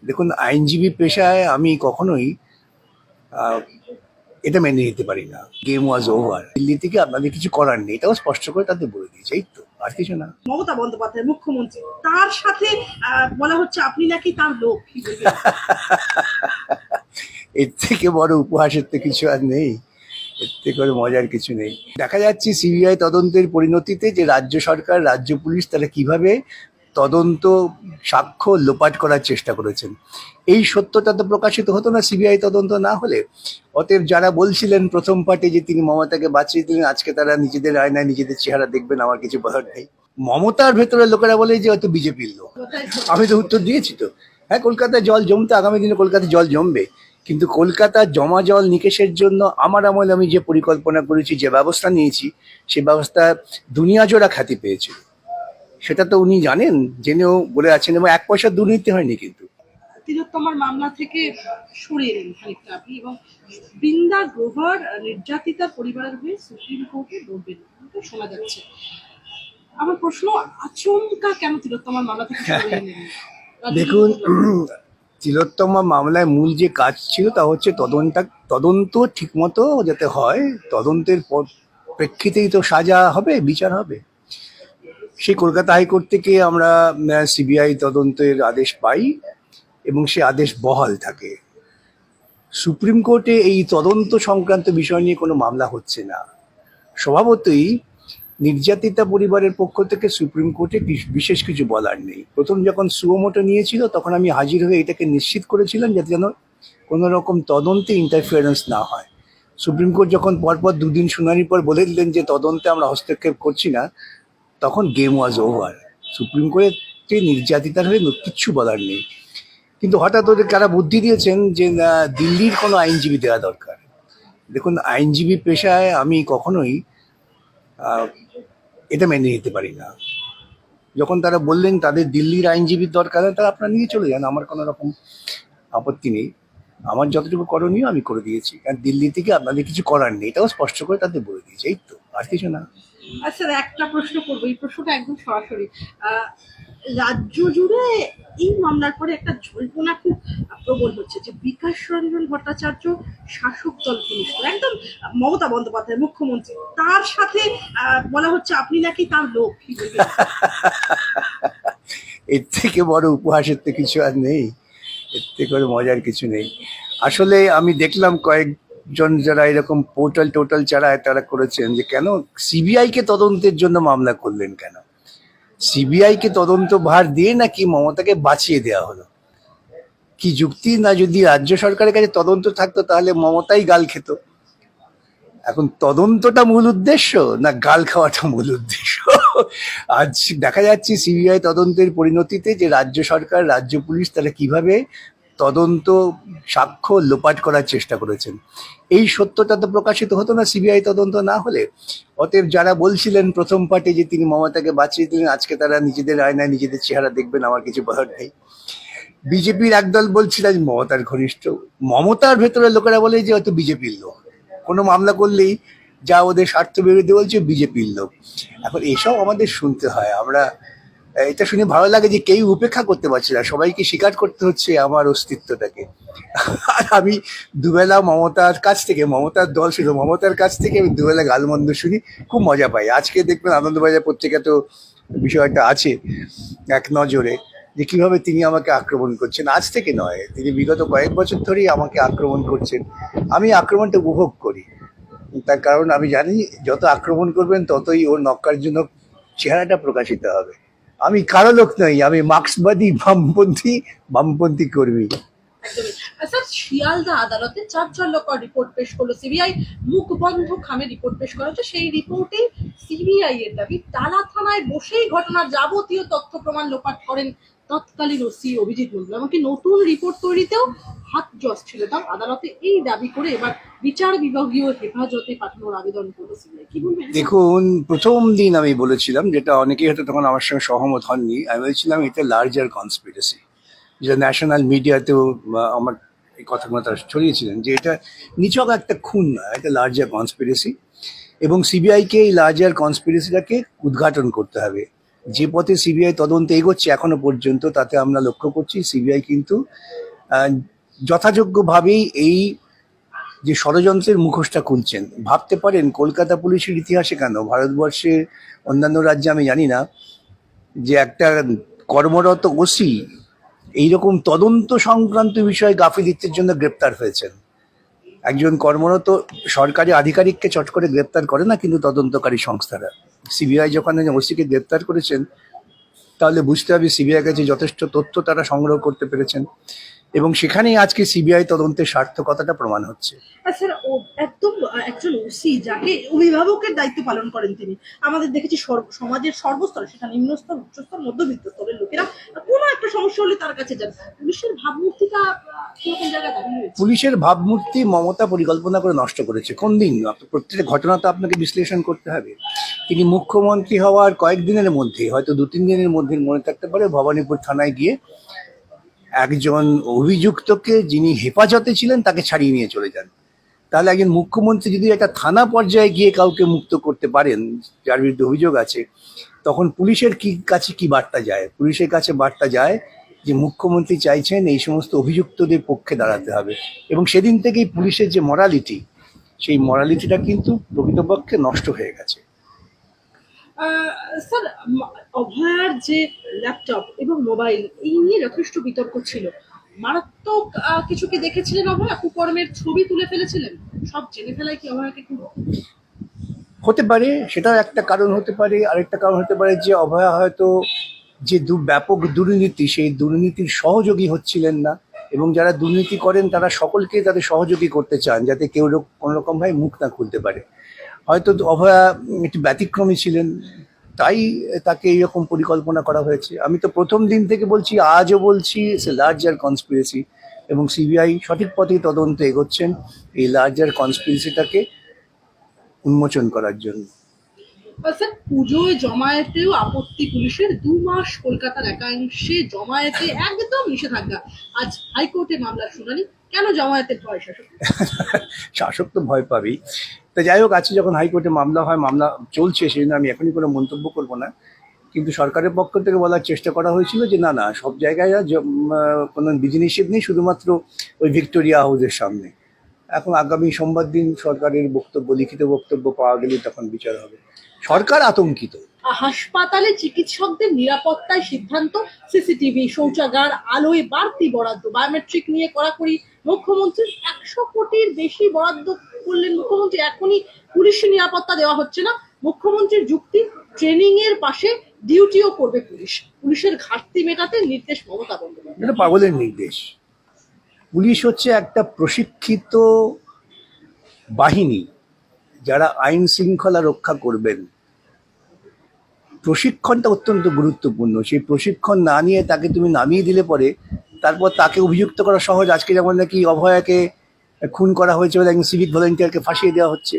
দেখুন, আইনজীবী পেশায় আমি কখনোই আহ, এটা মেনে নিতে পারি না। গেম ওয়াজ ওভার, দিল্লি থেকে আপনাদের কিছু করার নেই, এটাও স্পষ্ট করে তাদের বলে দিয়েছে, এই তো, আর কিছু না। মমতা বন্দ্যোপাধ্যায় মুখ্যমন্ত্রী, তার সাথে বলা হচ্ছে আপনি নাকি তার লোক, কি বলবেন? এর থেকে বড় উপহাসের তো কিছু আর নেই, এর থেকে বড় মজার কিছু নেই। দেখা যাচ্ছে সিবিআই তদন্তের পরিণতিতে যে রাজ্য সরকার, রাজ্য পুলিশ তারা কিভাবে তদন্ত সাক্ষ্য লোপাট করার চেষ্টা করেছেন, এই সত্যটা তো প্রকাশিত হতো না সিবিআই তদন্ত না হলে। অতএব যারা বলছিলেন প্রথম পার্টে যে তিনি মমতাকে বাঁচিয়ে দিলেন, আজকে তারা নিজেদের আয়নায় নিজেদের চেহারা দেখবেন, আমার কিছু বলার নেই। মমতার ভেতরে লোকেরা বলে যে হয়তো বিজেপির লোক। আমি তো উত্তর দিয়েছি তো, হ্যাঁ, কলকাতায় জল জমতে, আগামী দিনে কলকাতায় জল জমবে, কিন্তু কলকাতার জমা জল নিকেশের জন্য আমার আমলে আমি যে পরিকল্পনা করেছি, যে ব্যবস্থা নিয়েছি, সে ব্যবস্থা দুনিয়া জোড়া খ্যাতি পেয়েছে। সেটা তো উনি জানেন, জেনেও বলে আছেন, এবং এক পয়সা দুর্নীতি হয়নি কিন্তু। তিলোত্তমার মামলা থেকে সরে এলেন খানিকটা আপনি, এবং বৃন্দা গ্রোভার নির্যাতিতার পরিবারের হয়ে সুপ্রিম কোর্টে লড়বেন এটা শোনা যাচ্ছে। আমার প্রশ্ন, আচমকা কেন তিলোত্তমার মামলা থেকে সরে এলেন? দেখুন, তিলোত্তমা মামলায় মূল যে কাজ ছিল তা হচ্ছে তদন্ত ঠিকমতো যাতে হয়, তদন্তের প্রেক্ষিতেই তো সাজা হবে, বিচার হবে। সেই কলকাতা হাইকোর্ট থেকে আমরা সিবিআই তদন্তের আদেশ পাই এবং সে আদেশ বহাল থাকে। সুপ্রিম কোর্টে এই তদন্ত সংক্রান্ত বিষয় নিয়ে কোনো মামলা হচ্ছে না। স্বভাবতই নির্যাতিতা পরিবারের পক্ষ থেকে সুপ্রিম কোর্টে বিশেষ কিছু বলার নেই। প্রথম যখন সুমোটো নিয়েছিল তখন আমি হাজির হয়ে এটাকে নিশ্চিত করেছিলাম যাতে যেন কোনো রকম তদন্তে ইন্টারফিয়ারেন্স না হয়। সুপ্রিম কোর্ট যখন পরপর দুদিন শুনানির পর বলে দিলেন যে তদন্তে আমরা হস্তক্ষেপ করছি না, তখন গেম ওয়াজ ওভার। সুপ্রিম কোর্টে নির্যাতিতার হয়ে কিচ্ছু বলার নেই। কিন্তু হঠাৎ ওদের কারা বুদ্ধি দিয়েছেন যে দিল্লির কোনো আইনজীবী দেওয়া দরকার। দেখুন, আইনজীবী পেশায় আমি কখনোই এটা মেনে নিতে পারি না। যখন তারা বললেন তাদের দিল্লির আইনজীবীর দরকার হয়, তারা আপনারা নিয়ে চলে যান, আমার কোনো রকম আপত্তি নেই। আমার যতটুকু করণীয় আমি করে দিয়েছি, কারণ দিল্লি থেকে আপনাদের কিছু করার নেই, এটাও স্পষ্ট করে তাদের বলে দিয়েছি, এই তো, আর কিছু না। আচ্ছা, একটা প্রশ্ন করবো, এই প্রশ্নটা একদম সরাসরি। রাজ্য জুড়ে এই মামলার পরে একটা জল্পনা খুব প্রবল হচ্ছে যে বিকাশ রঞ্জন ভট্টাচার্য শাসক দল ঘনিষ্ঠ, একদম মমতা বন্দ্যোপাধ্যায় মুখ্যমন্ত্রী, তার সাথে বলা হচ্ছে আপনি নাকি তার লোক, কি বলবেন? এর থেকে বড় উপহাসের তো কিছু আর নেই, এর থেকে বড় মজার কিছু নেই। আসলে আমি দেখলাম কয়েকজন যারা এরকম টোটাল চালায় তারা করেছেন যে কেন সিবিআই কে তদন্তের জন্য মামলা করলেন, কেন সিবিআই কে তদন্ত ভার দিয়ে নাকি মমতাকে বাঁচিয়ে দেওয়া হলো, কি যুক্তি? না, যদি রাজ্য সরকারের কাছে তদন্ত থাকতো তাহলে মমতাই গাল খেত। এখন তদন্তটা মূল উদ্দেশ্য না গাল খাওয়াটা মূল উদ্দেশ্য? আজ দেখা যাচ্ছে সিবিআই তদন্তের পরিণতিতে যে রাজ্য সরকার, রাজ্য পুলিশ তারা কিভাবে তদন্ত সাক্ষ্য লোপাট করার চেষ্টা করেছেন, এই সত্যটা তো প্রকাশিত হতো না সিবিআই তদন্ত না হলে। অতএব যারা বলছিলেন প্রথম পার্টে যে তিনি মমতাকে বাঁচিয়ে দিলেন, আজকে তারা নিজেদের আয়নায় নিজেদের চেহারা দেখবেন, আমার কিছু বলার নেই। বিজেপির একদল বলছিল যে মমতার ঘনিষ্ঠ, মমতার ভেতরে লোকেরা বলে যে হয়তো বিজেপির লোক। কোনো মামলা করলেই যা ওদের স্বার্থ বিরোধী বলছে বিজেপির লোক। এখন এসব আমাদের শুনতে হয়, আমরা এটা শুনে ভালো লাগে যে কেউ উপেক্ষা করতে পারছে না, সবাইকে স্বীকার করতে হচ্ছে আমার অস্তিত্বটাকে। আর আমি দুবেলা মমতার কাছ থেকে, মমতার দল ছিল, মমতার কাছ থেকে আমি দুবেলা গালমন্দ শুনি, খুব মজা পাই। আজকে দেখবেন আনন্দবাজার পত্রিকা তো বিষয়টা আছে এক নজরে, যে কিভাবে তিনি আমাকে আক্রমণ করছেন। আজ থেকে নয়, তিনি বিগত কয়েক বছর ধরেই আমাকে আক্রমণ করছেন। আমি আক্রমণটা উপভোগ করি, তার কারণ আমি জানি যত আক্রমণ করবেন ততই ওর নক্কারজনক চেহারাটা প্রকাশিত হবে। আমি কারো লোক নই, আমি মার্ক্সবাদী বামপন্থী কর্মী। একদমই। স্যার, শিয়ালদা আদালতে চাঞ্চল্যকর রিপোর্ট পেশ করলো সিবিআই, মুখ বন্ধ খামে রিপোর্ট পেশ করা হচ্ছে। সেই রিপোর্টে সিবিআই এর দাবি টালা থানায় বসেই ঘটনার যাবতীয় তথ্য প্রমাণ লোপাট করেন তৎকালীন ওসি অভিজিৎ মন্ডল। এমনকি নতুন রিপোর্ট তৈরিতেও হাত জস ছিল তার। আদালতে এই দাবি করে এবার বিচার বিভাগীয় হেফাজতে পাঠানোর আবেদন করলো সিবিআই, কি বলবেন? দেখুন, প্রথম দিন আমি বলেছিলাম, যেটা অনেকেই হয়তো তখন আমার সঙ্গে সহমত হননি, আমি বলেছিলাম এটা লার্জার কনস্পিরেসি, যেটা ন্যাশনাল মিডিয়াতেও আমার এই কথাগুলো তারা ছড়িয়েছিলেন, যে এটা নিছক একটা খুন না, এটা লার্জার কনস্পিরেসি, এবং সিবিআইকে এই লার্জার কনস্পিরেসিটাকে উদ্ঘাটন করতে হবে। যে পথে সিবিআই তদন্ত এগোচ্ছে এখনো পর্যন্ত, তাতে আমরা লক্ষ্য করছি সিবিআই কিন্তু আহ, যথাযোগ্যভাবেই এই যে ষড়যন্ত্রের মুখোশটা খুলছেন। ভাবতে পারেন কলকাতা পুলিশের ইতিহাসে কেন, ভারতবর্ষের অন্যান্য রাজ্যে আমি জানি না, যে একটা কর্মরত ওসি এইরকম তদন্ত সংক্রান্ত বিষয়ে গাফিলতির জন্য গ্রেপ্তার হয়েছেন। একজন কর্মরত সরকারি আধিকারিককে চট করে গ্রেপ্তার করে না কিন্তু তদন্তকারী সংস্থারা। সিবিআই যখন ওসিকে গ্রেপ্তার করেছেন, তাহলে বুঝতে হবে সিবিআই কাছে যথেষ্ট তথ্য তারা সংগ্রহ করতে পেরেছেন, এবং সেখানেই আজকে সিবিআই তদন্তের সার্থকতাটা প্রমাণ হচ্ছে। স্যার, ও একদম একজন ওসি যাকে অভিভাবকের দায়িত্ব পালন করেন তিনি, আমাদের দেখেছি সমাজের সর্বস্তর, সেটা নিম্নস্তর, উচ্চস্তর, মধ্যবিত্ত স্তরের লোকেরা কোনো একটা সমস্যা হলে তার কাছে যান। পুলিশের ভাবমূর্তিটা কিরকম জায়গায় দাঁড়িয়ে রয়েছে? পুলিশের ভাবমূর্তি মমতা পরিকল্পনা করে নষ্ট করেছে। কোন দিন? প্রত্যেকটা ঘটনা তো আপনাকে বিশ্লেষণ করতে হবে। তিনি মুখ্যমন্ত্রী হওয়ার কয়েকদিনের মধ্যে, হয়তো 2-3 দিনের মধ্যে মনে থাকতে পারে, ভবানীপুর থানায় গিয়ে একজন অভিযুক্তকে, যিনি হেফাজতে ছিলেন, তাকে ছাড়িয়ে নিয়ে চলে যান। তাহলে একজন মুখ্যমন্ত্রী যদি একটা থানা পর্যায়ে গিয়ে কাউকে মুক্ত করতে পারেন যার বিরুদ্ধে অভিযোগ আছে, তখন পুলিশের কাছে কি বার্তা যায়? পুলিশের কাছে বার্তা যায় যে মুখ্যমন্ত্রী চাইছেন এই সমস্ত অভিযুক্তদের পক্ষে দাঁড়াতে হবে, এবং সেদিন থেকেই পুলিশের যে মরালিটি, সেই মরালিটিটা কিন্তু প্রকৃতপক্ষে নষ্ট হয়ে গেছে। স্যার, অভয়ার যে ল্যাপটপ এবং মোবাইল, এই নিয়ে যথেষ্ট বিতর্ক ছিল। মারাত্মক কিছু কি দেখেছিলেন? অভয়া কুকর্মের ছবি তুলে ফেলেছিলেন, সব জেনে ফেলায় কি অভয়াকে খুব হতে পারে, সেটাও একটা কারণ হতে পারে। আরেকটা কারণ হতে পারে যে অভয়া হয়তো যে ব্যাপক দুর্নীতি, সেই দুর্নীতির সহযোগী হচ্ছিলেন না, এবং যারা দুর্নীতি করেন তারা সকলকে তাদের সহযোগী করতে চান, যাতে কেউ কোনোরকম ভাবে মুখ না খুলতে পারে। হয়তো অভয়া একটু ব্যতিক্রমী ছিলেন, তাই তাকে এইরকম পরিকল্পনা করা হয়েছে। আমি তো প্রথম দিন থেকে বলছি, আজও বলছি, লার্জার কনস্পিরেসি, এবং সিবিআই সঠিক পথে তদন্ত এগোচ্ছেন এই লার্জার কনস্পিরেসিটাকে উন্মোচন করার জন্য। স্যার, পুজোয় জমায়েতেও আপত্তি পুলিশের। 2 মাস কলকাতার একাংশে জমায়েতে একদম নিষেধাজ্ঞা। আজ হাইকোর্টে মামলার শুনানি। কেন জমায়েতের ভয় শাসক? শাসক তো ভয় পাবেই। তা যাই হোক, আজকে যখন হাইকোর্টে মামলা হয়, মামলা চলছে, সেই জন্য আমি এখনই কোনো মন্তব্য করবো না। কিন্তু সরকারের পক্ষ থেকে বলার চেষ্টা করা হয়েছিল যে না না, সব জায়গায় কোনো বিধিনিষেধ নেই, শুধুমাত্র ওই ভিক্টোরিয়া হাউসের সামনে। এখন আগামী সোমবার দিন সরকারের বক্তব্য, লিখিত বক্তব্য পাওয়া গেলে তখন বিচার হবে। সরকার আতঙ্কিত। হাসপাতালে চিকিৎসকদের নিরাপত্তায় সিদ্ধান্ত, সিসিটিভি, শৌচাগার, আলোয় বাড়তি বরাদ্দ, বায়োমেট্রিক নিয়ে কড়াকড়ি। মুখ্যমন্ত্রী 100 কোটির বেশি বরাদ্দ করলেন মুখ্যমন্ত্রী, এখনই পুলিশের নিরাপত্তা দেওয়া হচ্ছে না। মুখ্যমন্ত্রীর যুক্তি, ট্রেনিং এর পাশে ডিউটিও করবে পুলিশ। পুলিশের ঘাটতি মেটাতে নির্দেশ মমতা বন্দ্যোপাধ্যায়। এটা পাগলের নির্দেশ। পুলিশ হচ্ছে একটা প্রশিক্ষিত বাহিনী, যারা আইন শৃঙ্খলা রক্ষা করবেন। প্রশিক্ষণটা অত্যন্ত গুরুত্বপূর্ণ। সেই প্রশিক্ষণ না নিয়ে তাকে তুমি নামিয়ে দিলে পরে তারপর তাকে অভিযুক্ত করা সহজ। আজকে যেমন নাকি অভয়াকে খুন করা হয়েছে বলে একজন সিভিক ভলেন্টিয়ারকে ফাঁসিয়ে দেওয়া হচ্ছে।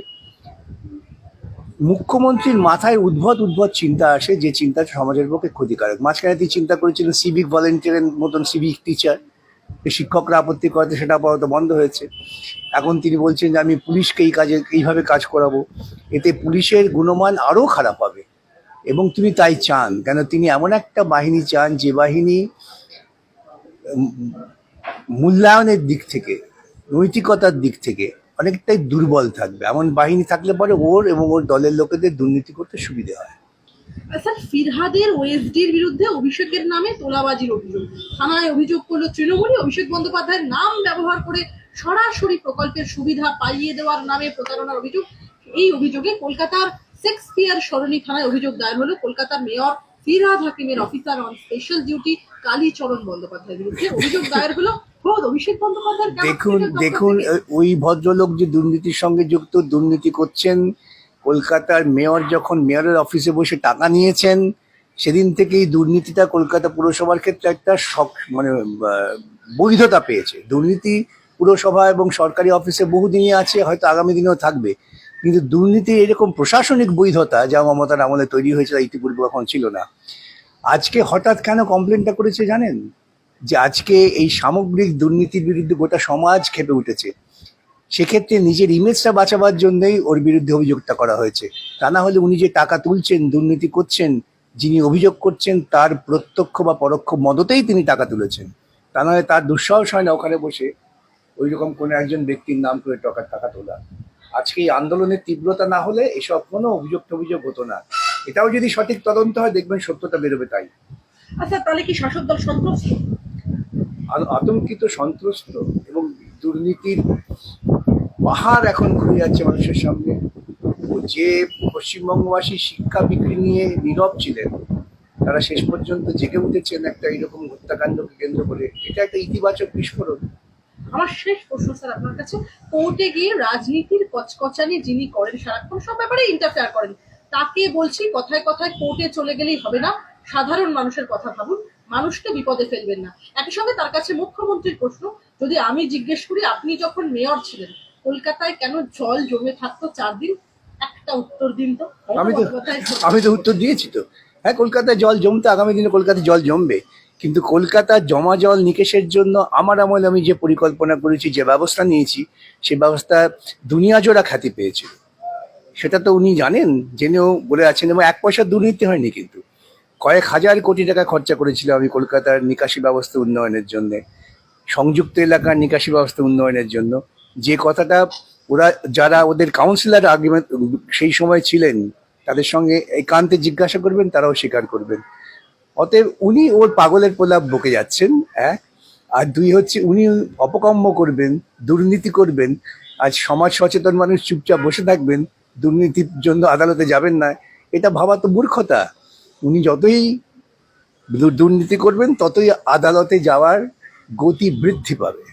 মুখ্যমন্ত্রীর মাথায় উদ্ভট উদ্ভট চিন্তা আসে, যে চিন্তাটা সমাজের পক্ষে ক্ষতিকারক। মাঝখানে তিনি চিন্তা করেছিলেন সিভিক ভলেন্টিয়ারের মতন সিভিক টিচার, শিক্ষকরা আপত্তি করাতে সেটা আপাতত বন্ধ হয়েছে। এখন তিনি বলছেন যে আমি পুলিশকে এইভাবে কাজ করাবো, এতে পুলিশের গুণমান আরও খারাপ হবে। এবং তিনি তাই চান, কেন তিনি এমন একটা বাহিনী চান যে বাহিনী মূল্যায়নের দিক থেকে, নৈতিকতার দিক থেকে অনেকটাই দুর্বল থাকবে। এমন বাহিনী থাকলে পরে ওর এবং ওর দলের লোকেদের দুর্নীতি করতে সুবিধে হয়। স্যার, ফিরহাদের ওএসডির বিরুদ্ধে অভিষেকের নামে তোলাবাজির অভিযোগ। থানায় অভিযোগ করলো তৃণমূলী। অভিষেক বন্দ্যোপাধ্যায়ের নাম ব্যবহার করে সরাসরি প্রকল্পের সুবিধা পাইয়ে দেওয়ার নামে প্রতারণার অভিযোগ। এই অভিযোগে কলকাতার শেক্সপিয়ার সরণি থানায় অভিযোগ দায়ের হলো কলকাতার মেয়র ফিরহাদ হাকিমের officer on special duty Kalicharan বন্দ্যোপাধ্যায়ের বিরুদ্ধে। অভিযোগ দায়ের হলো খোদ অভিষেক বন্দ্যোপাধ্যায়। দেখুন ওই ভদ্রলোক যে দুর্নীতির সঙ্গে যুক্ত, দুর্নীতি করছেন। কলকাতার মেয়র যখন মেয়রের অফিসে বসে টাকা নিয়েছেন, সেদিন থেকেই দুর্নীতিটা কলকাতা পুরসভার ক্ষেত্রে একটা বৈধতা পেয়েছে। দুর্নীতি পুরসভা এবং সরকারি অফিসে বহুদিনই আছে, হয়তো আগামী দিনেও থাকবে। কিন্তু দুর্নীতির এরকম প্রশাসনিক বৈধতা যা মমতার আমলে তৈরি হয়েছিল, ইতিপূর্বে কখনো ছিল না। আজকে হঠাৎ কেন কমপ্লেনটা করেছে জানেন? যে আজকে এই সামগ্রিক দুর্নীতির বিরুদ্ধে গোটা সমাজ ক্ষেপে উঠেছে। সেক্ষেত্রে নিজের ইমেজটা বাঁচাবার জন্যই ওর বিরুদ্ধে অভিযোগটা করা হয়েছে। তা না হলে উনি যে টাকা তুলছেন, দুর্নীতি করছেন, যিনি অভিযোগ করছেন তার প্রত্যক্ষ বা পরোক্ষ মদতেই তিনি টাকা তুলেছেন। তা নয় তার দুঃসাহস হয় না ওখানে বসে ওই রকম কোনো একজন ব্যক্তির নাম করে টাকা তোলা। আজকে এই আন্দোলনের তীব্রতা না হলে এসব কোনো অভিযোগ হতো না। এটাও যদি সঠিক তদন্ত হয় দেখবেন সত্যতা বেরোবে তাই। আচ্ছা, তাহলে কি শাসক দল সন্ত্রস্ত? আতঙ্কিত, সন্ত্রস্ত এবং দুর্নীতির পাহাড় এখন ঘুরে যাচ্ছে মানুষের সামনে। যে পশ্চিমবঙ্গবাসী শিক্ষা বিক্রি নিয়ে নীরব ছিলেন তারা শেষ পর্যন্ত জেগে উঠেছেন একটা এইরকম হত্যাকাণ্ডকে কেন্দ্র করে। এটা একটা ইতিবাচক বিস্ফোরণ। আমার শেষ প্রশ্ন স্যার আপনার কাছে, কোর্টে গিয়ে রাজনীতির কচকচানি যিনি করেন, সারাক্ষণ সব ব্যাপারে ইন্টারফেয়ার করেন, তাকে বলছি কথায় কথায় কোর্টে চলে গেলেই হবে না, সাধারণ মানুষের কথা ভাবুন, মানুষকে বিপদে ফেলবেন না। একই সঙ্গে তার কাছে মুখ্যমন্ত্রীর প্রশ্ন, যদি আমি জিজ্ঞেস করি আপনি যখন মেয়র ছিলেন কলকাতায় কেন জল জমে থাকতো 4 দিন, একটা উত্তর দিন তো। আমি তো উত্তর দিয়েছি তো। হ্যাঁ, কলকাতায় জল জমতো, আগামী দিনে কলকাতায় জল জমবে, কিন্তু কলকাতার জমা জল নিকেশের জন্য আমার আমলে আমি যে পরিকল্পনা করেছি, যে ব্যবস্থা নিয়েছি, সে ব্যবস্থা দুনিয়া জোড়া খ্যাতি পেয়েছিল। সেটা তো উনি জানেন, জেনেও বলে আছেন। এবং 1 পয়সা দুর্নীতি হয়নি, কিন্তু কয়েক হাজার কোটি টাকা খরচা করেছিলাম আমি কলকাতার নিকাশি ব্যবস্থা উন্নয়নের জন্য, সংযুক্ত এলাকার নিকাশি ব্যবস্থা উন্নয়নের জন্য। যে কথাটা ওরা, যারা ওদের কাউন্সিলর আর্গুমেন্ট সেই সময় ছিলেন, তাদের সঙ্গে একান্তে জিজ্ঞাসা করবেন, তারাও স্বীকার করবেন। অতএব উনি ওর পাগলের প্রলাপ বকে যাচ্ছেন, এক। আর দুই হচ্ছে উনি অপকর্ম করবেন, দুর্নীতি করবেন, আর সমাজ সচেতন মানুষ চুপচাপ বসে থাকবেন, দুর্নীতির জন্য আদালতে যাবেন না, এটা ভাবা তো মূর্খতা। উনি যতই দুর্নীতি করবেন ততই আদালতে যাওয়ার গতি বৃদ্ধি পাবে।